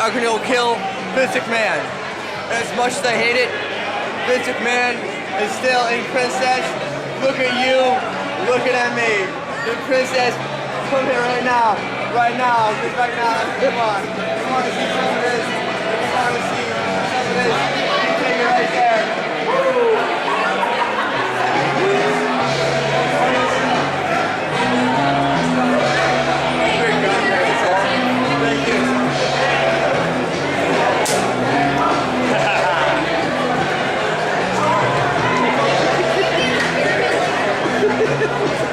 are gonna go kill Vince McMahon. As much as I hate it, Vince McMahon is still in Princess. Look at you, looking at me. In Princess, come here right now, just right now. Come on. You want to see some of this? You want to see some of this? You take it right there. Woo!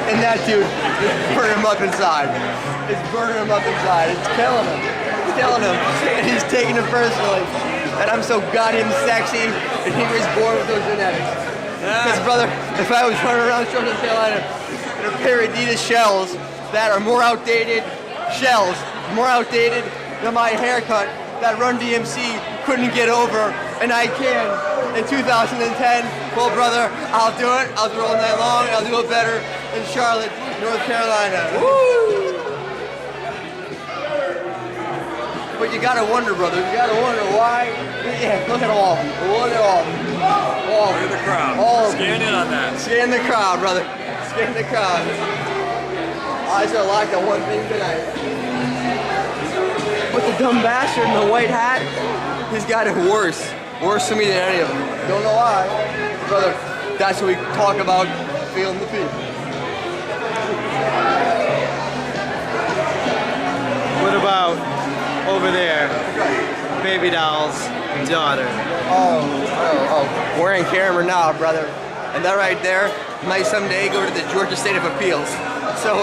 And that dude is burning him up inside. It's burning him up inside. It's killing him. It's killing him. And he's taking it personally. And I'm so goddamn sexy, and he was born with those genetics. Because, brother, if I was running around North Carolina in a pair of Adidas shells that are more outdated than my haircut that Run DMC couldn't get over, and I can in 2010, well, brother, I'll do it. I'll do it all night long. I'll do it better in Charlotte, North Carolina. Woo! But you gotta wonder, brother. You gotta wonder why. Yeah, look at all of them. Look at all of them. All Look at the crowd. All Scan in on that. Scan the crowd, brother. Scan the crowd. Eyes are locked on one thing tonight. But the dumb bastard in the white hat, he's got it worse. Worse to me than any of them. Don't know why. Brother, that's what we talk about, feeling the people. What about over there? Baby doll's daughter. Oh, we're in camera now, brother. And that right there might someday go to the Georgia State of Appeals. So,